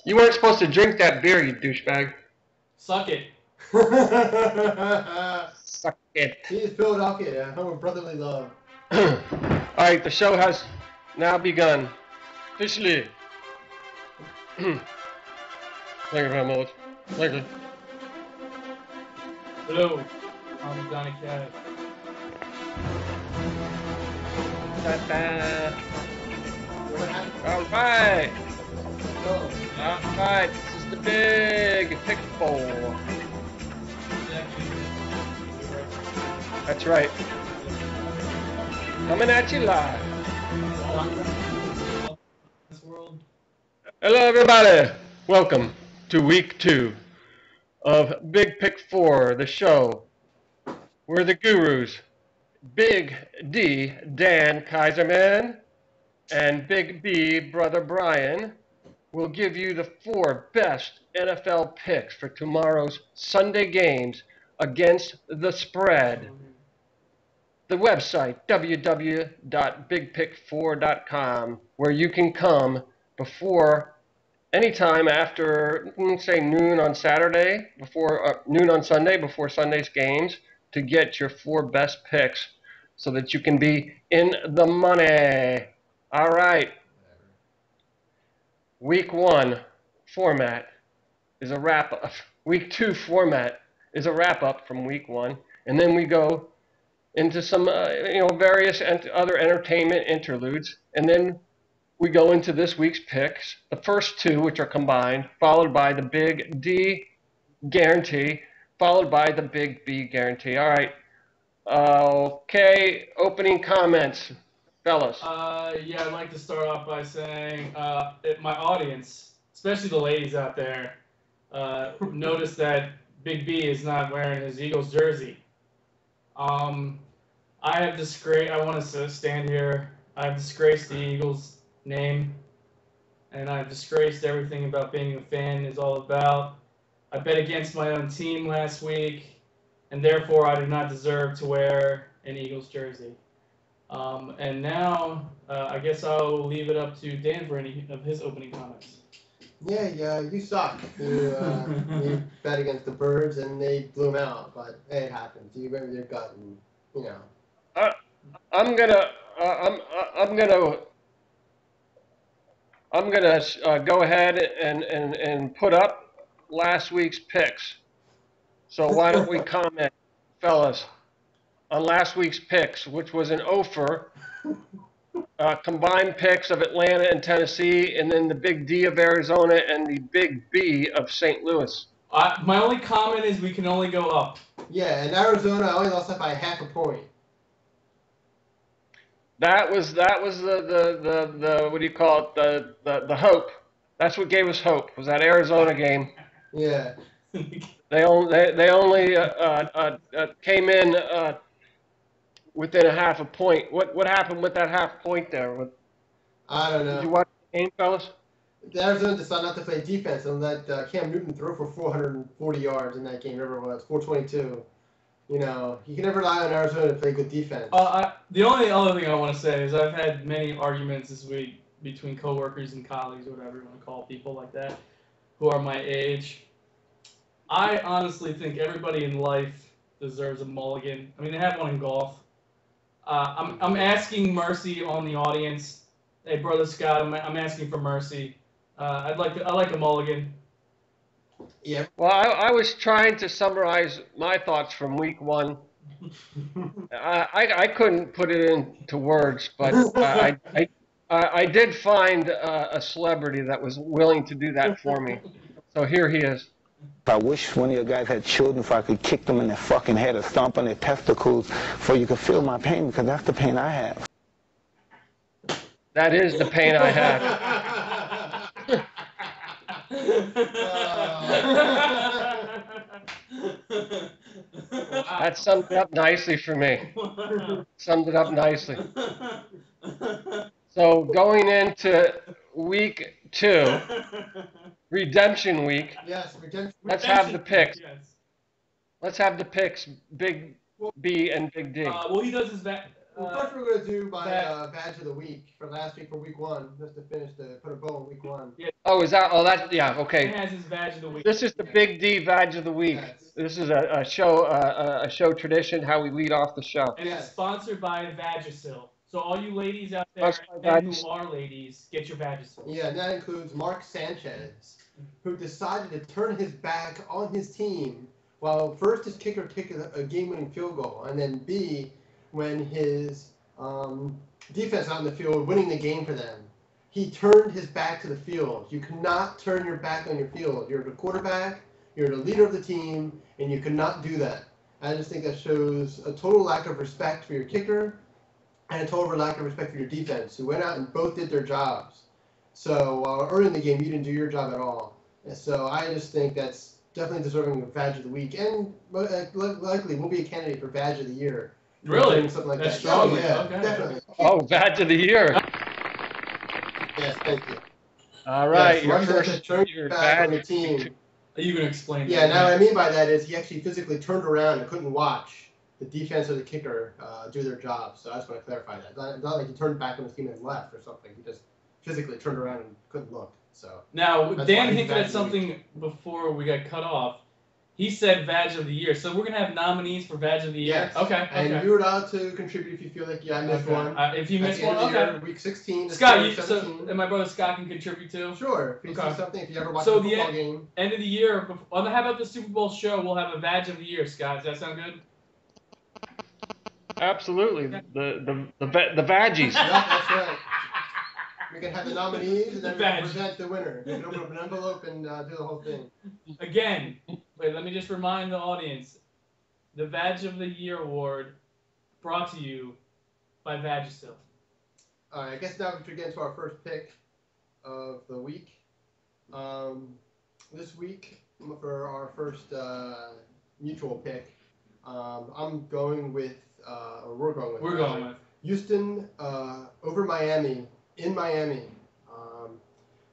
You weren't supposed to drink that beer, you douchebag. Suck it. Suck it. He is Philadelphia, home of brotherly love. All right, the show has now begun. Officially. Thank you very much. Thank you. Hello, I'm Johnny Cash. Da-da. What happened? All right. Oh, All right. This is the big pick four. That's right. Coming at you live. This world. Hello, everybody. Welcome to week 2 of Big Pick 4, the show where the gurus, Big D, Dan Kaiserman, and Big B, Brother Brian, will give you the 4 best NFL picks for tomorrow's Sunday games against the spread. The website, www.bigpick4.com, where you can come before anytime after, say, noon on Saturday, before noon on Sunday, before Sunday's games, to get your 4 best picks so that you can be in the money. All right. Week 1 format is a wrap-up. Week 2 format is a wrap-up from Week 1, and then we go into some, various other entertainment interludes, and then we go into this week's picks. The first 2, which are combined, followed by the Big D guarantee, followed by the Big B guarantee. All right. Okay. Opening comments, fellas. Yeah, I'd like to start off by saying, my audience, especially the ladies out there, noticed that Big B is not wearing his Eagles jersey. I have disgraced. I want to stand here. I have disgraced the Eagles name, and I've disgraced everything about being a fan is all about. I bet against my own team last week, and therefore I do not deserve to wear an Eagles jersey. And now, I guess I'll leave it up to Dan for any of his opening comments. yeah, you suck. You bet against the Birds and they blew them out, but hey, it happens. You went with your gut, and you know. I'm gonna, I'm gonna, I'm gonna go ahead and put up last week's picks. So why don't we comment, fellas, on last week's picks, which was an offer, combined picks of Atlanta and Tennessee, and then the Big D of Arizona and the Big B of St. Louis. My only comment is we can only go up. Yeah, in Arizona, I only lost that by half a point. That was the what do you call it, the hope. That's what gave us hope, was that Arizona game. Yeah. They only came in within a half a point. What happened with that half point there? I don't know. Did you watch the game, fellas? Arizona decided not to play defense and let Cam Newton throw for 440 yards in that game, whatever it was, 422. You know, you can never rely on Arizona to play good defense. The only other thing I want to say is I've had many arguments this week between coworkers and colleagues, or whatever you want to call people like that, who are my age. I honestly think everybody in life deserves a mulligan. I mean, they have one in golf. I'm asking mercy on the audience. Hey, brother Scott, I'm asking for mercy. I like a mulligan. Yeah. Well, I was trying to summarize my thoughts from week 1. I couldn't put it into words, but I did find a celebrity that was willing to do that for me. So here he is. I wish one of your guys had children if I could kick them in their fucking head or stomp on their testicles so you could feel my pain, because that's the pain I have. That is the pain I have. That summed it up nicely for me. Summed it up nicely. So going into week 2, redemption week. Yes, redemption. Let's have the picks. Yes. Let's have the picks, Big B and Big D. Well, he does his First, we're going to do my badge of the week for last week for week 1, just to put a bow on week 1. Yeah. Oh, is that? Oh, that's yeah. Okay. Dan has his badge of the week. This is the Big D badge of the week. Yes. This is a show tradition, how we lead off the show. And it's sponsored by Vagisil. So all you ladies out there, Sponsored by men who Vagisil. are ladies, get your Vagisil. Yeah, and that includes Mark Sanchez, who decided to turn his back on his team while first his kicker kicked a game-winning field goal, and then B, when his defense out in the field winning the game for them, he turned his back to the field. You cannot turn your back on your field. You're the quarterback, you're the leader of the team, and you cannot do that. I just think that shows a total lack of respect for your kicker and a total lack of respect for your defense, who went out and both did their jobs. So early in the game, you didn't do your job at all. And so I just think that's definitely deserving of Badge of the Week, and likely will be a candidate for Badge of the Year. Really? Something like That's that. strong. Oh, yeah, Okay. definitely. Oh, badge of the year. Yes, thank you. All right, Yes, your Mark Sanchez first turned your back on the badge. team. Are you going to explain Yeah, that? now what I mean by that is he actually physically turned around and couldn't watch the defense or the kicker do their job. So I just want to clarify that. It's not like he turned back on his team and left or something. He just physically turned around and couldn't look. So Now, That's why Dan he's hinted Badge at of the something before we got cut off. He said Badge of the Year. So we're going to have nominees for Badge of the Year? yes. Okay. And you're allowed to contribute if you feel like I missed Okay. one. If you At missed the end one, of the okay. year, week 16 to Scott, you, 17. and my brother Scott can contribute too. Sure. If you Okay. see something, if you ever watch So a the football end- game. End of the year, how about the Super Bowl show? We'll have a Badge of the Year, Scott. Does that sound good? Absolutely, the badgies. Yeah, that's right. We can have the nominees and then we can Badge. present the winner. You can open up an envelope and do the whole thing. Again, wait, let me just remind the audience. The Badge of the Year award brought to you by Vagisil. All right, I guess now we should get into our first pick of the week. This week, for our first mutual pick, I'm going with, or we're going with. We're going with. Houston over Miami in Miami.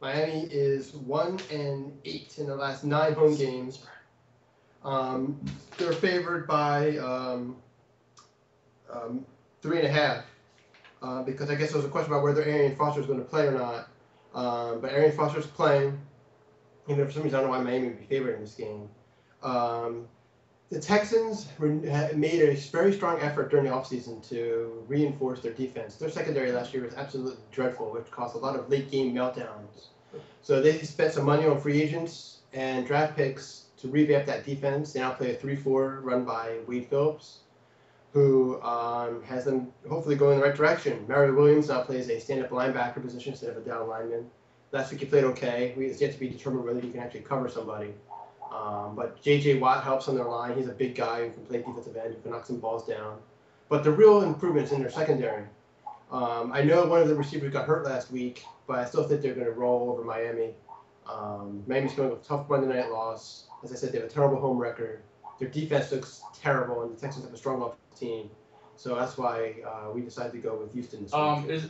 Miami is 1-8 in their last 9 home games. They're favored by 3.5 because I guess there was a question about whether Arian Foster is going to play or not. But Arian Foster's playing. And for some reason, I don't know why Miami would be favored in this game. The Texans made a very strong effort during the offseason to reinforce their defense. Their secondary last year was absolutely dreadful, which caused a lot of late-game meltdowns. So they spent some money on free agents and draft picks to revamp that defense. They now play a 3-4 run by Wade Phillips, who has them hopefully going in the right direction. Mario Williams now plays a stand-up linebacker position instead of a down lineman. Last week he played okay. It's yet to be determined whether he can actually cover somebody. But J.J. Watt helps on their line. He's a big guy who can play defensive end, who can knock some balls down. But the real improvement is in their secondary. I know one of the receivers got hurt last week, but I still think they're going to roll over Miami. Miami's going with a tough Monday night loss. As I said, they have a terrible home record. Their defense looks terrible, and the Texans have a strong offensive team. So that's why we decided to go with Houston this week.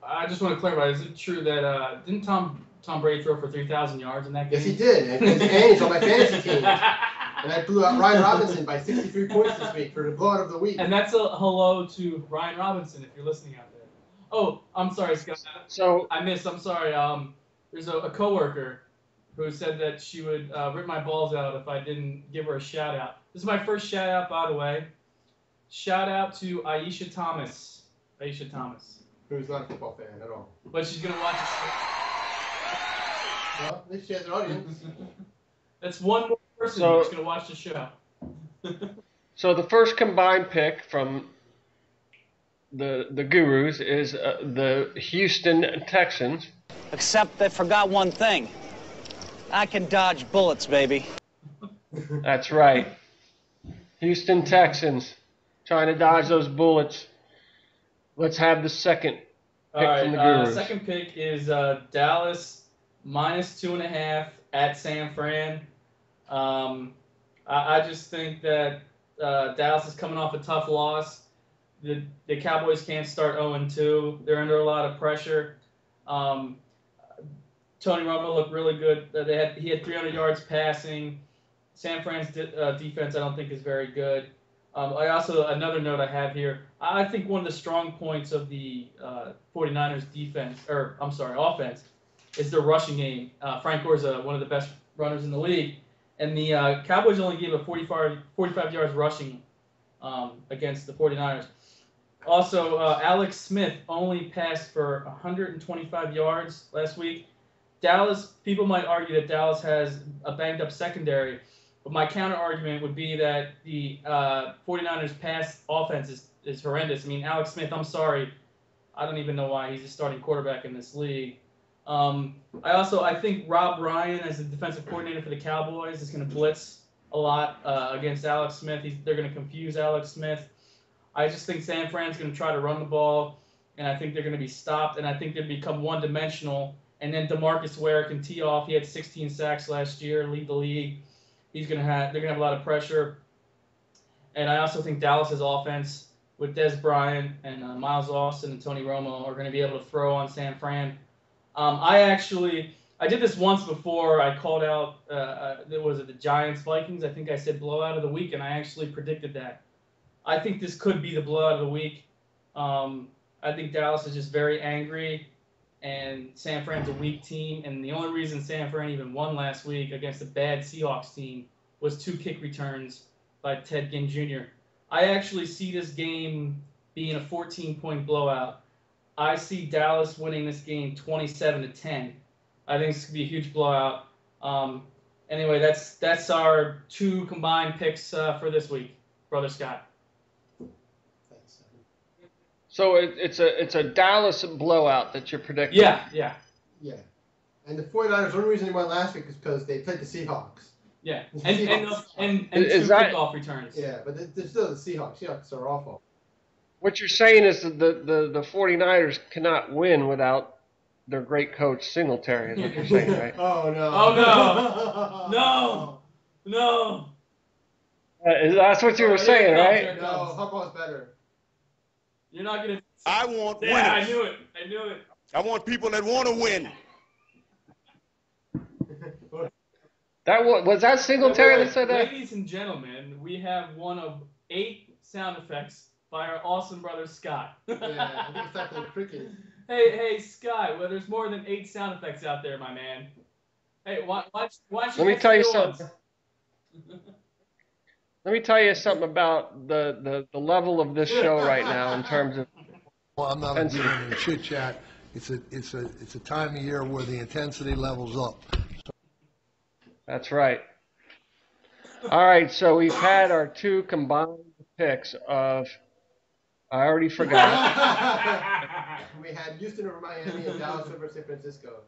I just want to clarify, is it true that didn't Tom Brady throw for 3,000 yards in that game? Yes, he did. And he's on my fantasy team. And I blew out Ryan Robinson by 63 points this week for the blowout of the week. And that's a hello to Ryan Robinson if you're listening out there. Oh, I'm sorry, Scott. So I'm sorry. There's a coworker who said that she would rip my balls out if I didn't give her a shout out. This is my first shout out, by the way. Shout out to Aisha Thomas. Who's not a football fan at all. But she's gonna watch it. Well, at least she has an audience. That's one more person So- who's gonna watch the show. So the first combined pick from the Gurus is the Houston Texans. Except they forgot one thing. I can dodge bullets, baby. That's right. Houston Texans trying to dodge those bullets. Let's have the second pick All right, from the Gurus. second pick is Dallas -2.5 at San Fran. I just think that Dallas is coming off a tough loss. The Cowboys can't start 0-2. They're under a lot of pressure. Tony Romo looked really good. He had 300 yards passing. San Fran's defense I don't think is very good. Another note I have here, I think one of the strong points of the 49ers offense, is their rushing game. Frank Gore's one of the best runners in the league, and the Cowboys only gave up 45 yards rushing against the 49ers. Also, Alex Smith only passed for 125 yards last week. Dallas, people might argue that Dallas has a banged-up secondary, but my counter-argument would be that the 49ers' pass offense is horrendous. I mean, Alex Smith, I'm sorry. I don't even know why he's a starting quarterback in this league. I think Rob Ryan, as the defensive coordinator for the Cowboys, is going to blitz a lot against Alex Smith. They're going to confuse Alex Smith. I just think San Fran's going to try to run the ball, and I think they're going to be stopped, and I think they'll become one-dimensional. And then DeMarcus Ware can tee off. He had 16 sacks last year, lead the league. They're going to have a lot of pressure. And I also think Dallas's offense with Des Bryant and Miles Austin and Tony Romo are going to be able to throw on San Fran. I did this once before. I called out, the Giants-Vikings? I think I said blowout of the week, and I actually predicted that. I think this could be the blowout of the week. I think Dallas is just very angry, and San Fran's a weak team. And the only reason San Fran even won last week against a bad Seahawks team was 2 kick returns by Ted Ginn Jr. I actually see this game being a 14-point blowout. I see Dallas winning this game 27-10. I think this could be a huge blowout. Anyway, that's our 2 combined picks for this week, Brother Scott. So it's a Dallas blowout that you're predicting. Yeah. And the 49ers, the only reason they won last week is because they played the Seahawks. Yeah, The and Seahawks. 2 kickoff returns. Yeah, but they're still the Seahawks. Seahawks are awful. What you're saying is that the 49ers cannot win without their great coach Singletary, is what you're saying, right? Oh, no. Oh, no. That's what you were saying, right? No, Harbaugh's better. You're not going to... I want winners. Yeah, I knew it. I want people that want to win. Was that Singletary that said that? Ladies and gentlemen, we have one of 8 sound effects by our awesome brother Scott. Yeah, I think it's time for the cricket. Hey, Scott. Well, there's more than 8 sound effects out there, my man. Hey, why Let me tell you something. Let me tell you something about the level of this show right now in terms of. Well, I'm not doing any chit chat. It's a time of year where the intensity level's up. That's right. All right, so we've had our 2 combined picks of. I already forgot. We had Houston over Miami and Dallas over San Francisco.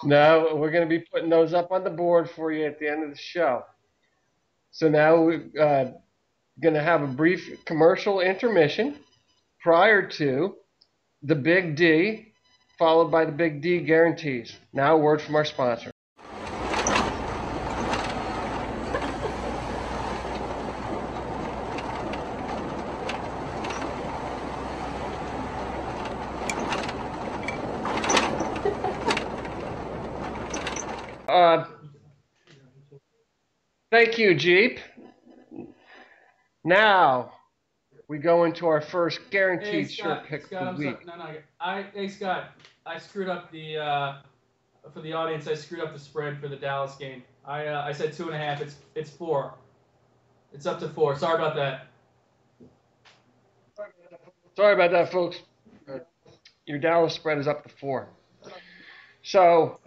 No, we're going to be putting those up on the board for you at the end of the show. So now we're going to have a brief commercial intermission prior to the Big D, followed by the Big D guarantees. Now a word from our sponsor. Thank you, Jeep. Now we go into our first guaranteed shirt pick of the week. Hey, Scott, I screwed up for the audience. I screwed up the spread for the Dallas game. I said 2.5. It's 4. It's up to 4. Sorry about that. Sorry about that, folks. Your Dallas spread is up to 4. So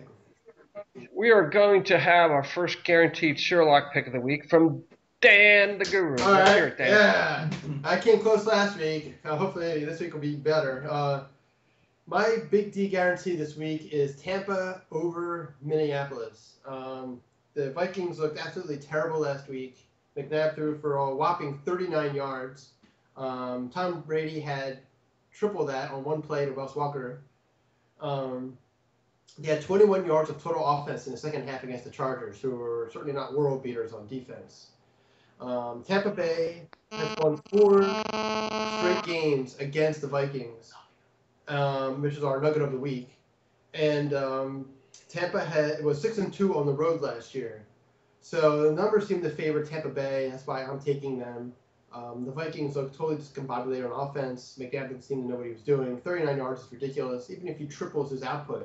we are going to have our first guaranteed Sherlock pick of the week from Dan the Guru. All Let's right. hear it, Dan. Yeah, I came close last week. Hopefully this week will be better. My Big D guarantee this week is Tampa over Minneapolis. The Vikings looked absolutely terrible last week. McNabb threw for a whopping 39 yards. Tom Brady had triple that on one play to Wes Welker. They had 21 yards of total offense in the second half against the Chargers, who were certainly not world beaters on defense. Tampa Bay has won 4 straight games against the Vikings, which is our nugget of the week. And Tampa was 6-2 on the road last year. So the numbers seem to favor Tampa Bay. That's why I'm taking them. The Vikings look totally discombobulated on offense. McNabb didn't seem to know what he was doing. 39 yards is ridiculous. Even if he triples his output,